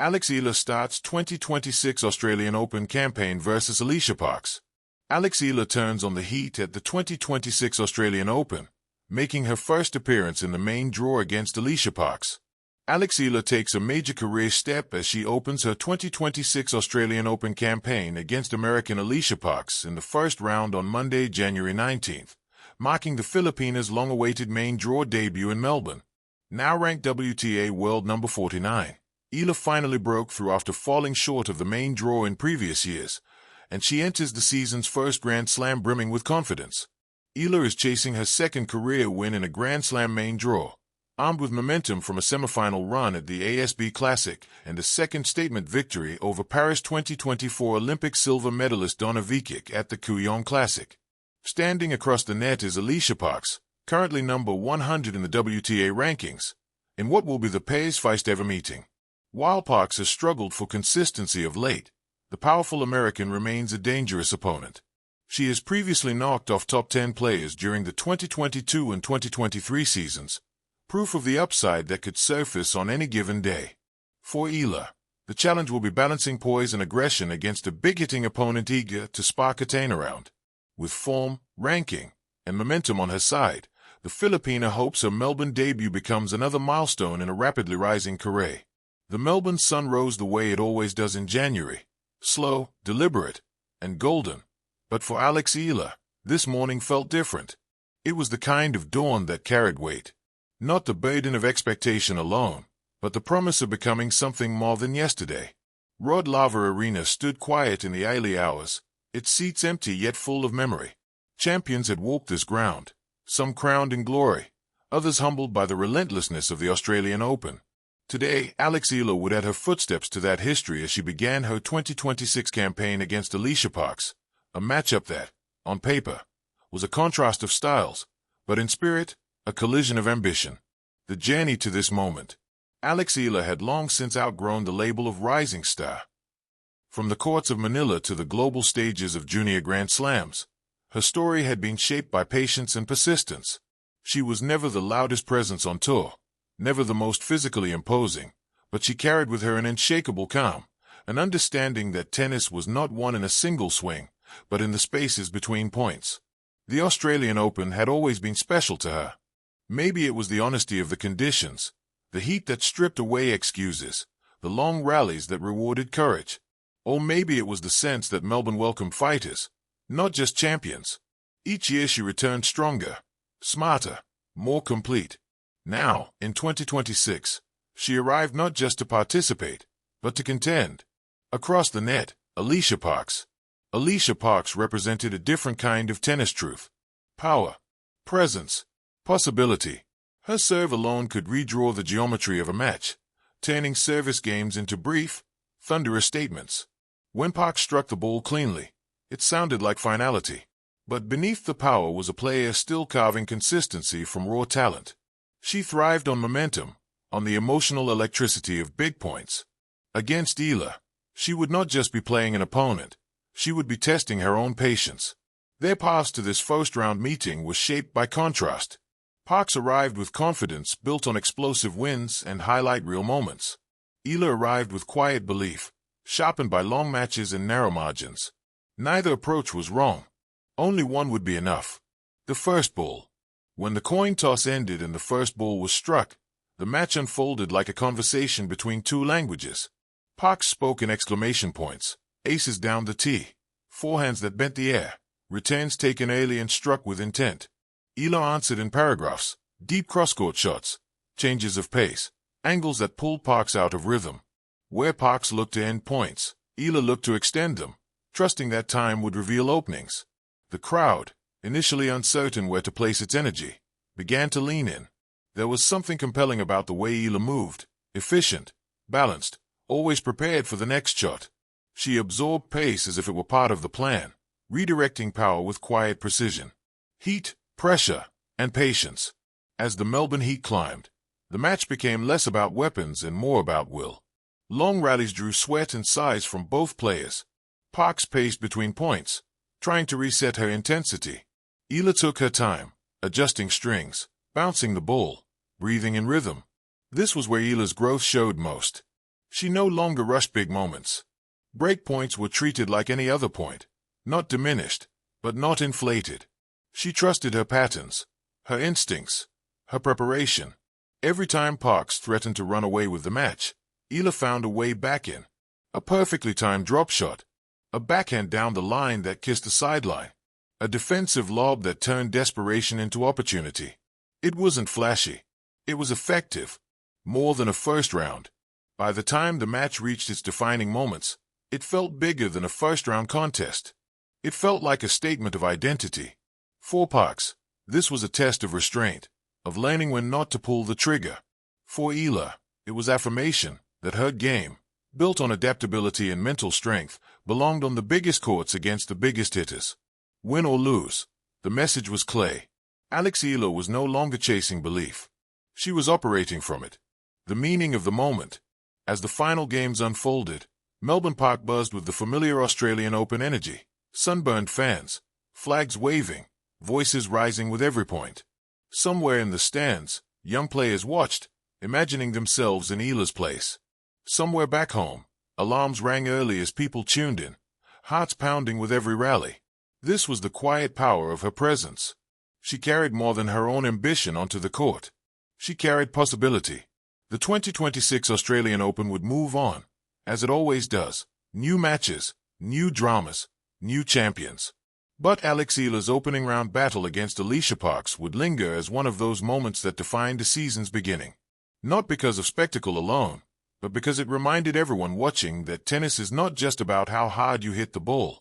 Eala starts 2026 Australian Open campaign versus Alycia. Eala turns on the heat at the 2026 Australian Open, making her first appearance in the main draw against Alycia. Eala takes a major career step as she opens her 2026 Australian Open campaign against American Alycia in the first round on Monday, January 19th, marking the Filipina's long-awaited main draw debut in Melbourne. Now ranked WTA World number 49, Eala finally broke through after falling short of the main draw in previous years, and she enters the season's first Grand Slam brimming with confidence. Eala is chasing her second career win in a Grand Slam main draw, armed with momentum from a semifinal run at the ASB Classic and a second statement victory over Paris 2024 Olympic silver medalist Donna Vekic at the Kooyong Classic. Standing across the net is Alycia, currently number 100 in the WTA rankings, in what will be the pair's first ever meeting. While Parks has struggled for consistency of late, the powerful American remains a dangerous opponent. She has previously knocked off top 10 players during the 2022 and 2023 seasons, proof of the upside that could surface on any given day. For Eala, the challenge will be balancing poise and aggression against a big-hitting opponent eager to spark a turnaround. With form, ranking, and momentum on her side, the Filipina hopes her Melbourne debut becomes another milestone in a rapidly rising career. The Melbourne sun rose the way it always does in January, slow, deliberate, and golden. But for Eala, this morning felt different. It was the kind of dawn that carried weight. Not the burden of expectation alone, but the promise of becoming something more than yesterday. Rod Laver Arena stood quiet in the early hours, its seats empty yet full of memory. Champions had walked this ground, some crowned in glory, others humbled by the relentlessness of the Australian Open. Today, Eala would add her footsteps to that history as she began her 2026 campaign against Alycia, a matchup that, on paper, was a contrast of styles, but in spirit, a collision of ambition. The journey to this moment. Eala had long since outgrown the label of rising star. From the courts of Manila to the global stages of junior Grand Slams, her story had been shaped by patience and persistence. She was never the loudest presence on tour, never the most physically imposing, but she carried with her an unshakable calm, an understanding that tennis was not won in a single swing, but in the spaces between points. The Australian Open had always been special to her. Maybe it was the honesty of the conditions, the heat that stripped away excuses, the long rallies that rewarded courage. Or maybe it was the sense that Melbourne welcomed fighters, not just champions. Each year she returned stronger, smarter, more complete. Now, in 2026, she arrived not just to participate, but to contend. Across the net, Alycia represented a different kind of tennis truth. Power, presence, possibility. Her serve alone could redraw the geometry of a match, turning service games into brief, thunderous statements. When Parks struck the ball cleanly, it sounded like finality. But beneath the power was a player still carving consistency from raw talent. She thrived on momentum, on the emotional electricity of big points. Against Eala, she would not just be playing an opponent, she would be testing her own patience. Their path to this first-round meeting was shaped by contrast. Parks arrived with confidence built on explosive wins and highlight reel moments. Eala arrived with quiet belief, sharpened by long matches and narrow margins. Neither approach was wrong. Only one would be enough. The first ball. When the coin toss ended and the first ball was struck, the match unfolded like a conversation between two languages. Parks spoke in exclamation points, aces down the tee, forehands that bent the air, returns taken early and struck with intent. Eala answered in paragraphs, deep cross-court shots, changes of pace, angles that pulled Parks out of rhythm. Where Parks looked to end points, Eala looked to extend them, trusting that time would reveal openings. The crowd, initially uncertain where to place its energy, began to lean in. There was something compelling about the way Eala moved, efficient, balanced, always prepared for the next shot. She absorbed pace as if it were part of the plan, redirecting power with quiet precision. Heat, pressure, and patience. As the Melbourne heat climbed, the match became less about weapons and more about will. Long rallies drew sweat and sighs from both players. Parks paced between points, trying to reset her intensity. Eala took her time, adjusting strings, bouncing the ball, breathing in rhythm. This was where Eala's growth showed most. She no longer rushed big moments. Break points were treated like any other point, not diminished, but not inflated. She trusted her patterns, her instincts, her preparation. Every time Parks threatened to run away with the match, Eala found a way back in. A perfectly timed drop shot, a backhand down the line that kissed the sideline, a defensive lob that turned desperation into opportunity. It wasn't flashy. It was effective. More than a first round. By the time the match reached its defining moments, it felt bigger than a first-round contest. It felt like a statement of identity. For Parks, this was a test of restraint, of learning when not to pull the trigger. For Eala, it was affirmation that her game, built on adaptability and mental strength, belonged on the biggest courts against the biggest hitters. Win or lose, the message was clear. Alycia was no longer chasing belief. She was operating from it. The meaning of the moment. As the final games unfolded, Melbourne Park buzzed with the familiar Australian Open energy. Sunburned fans, flags waving, voices rising with every point. Somewhere in the stands, young players watched, imagining themselves in Eala's place. Somewhere back home, alarms rang early as people tuned in, hearts pounding with every rally. This was the quiet power of her presence. She carried more than her own ambition onto the court. She carried possibility. The 2026 Australian Open would move on, as it always does. New matches, new dramas, new champions. But Alycia's opening round battle against Alycia Parks would linger as one of those moments that defined the season's beginning. Not because of spectacle alone, but because it reminded everyone watching that tennis is not just about how hard you hit the ball.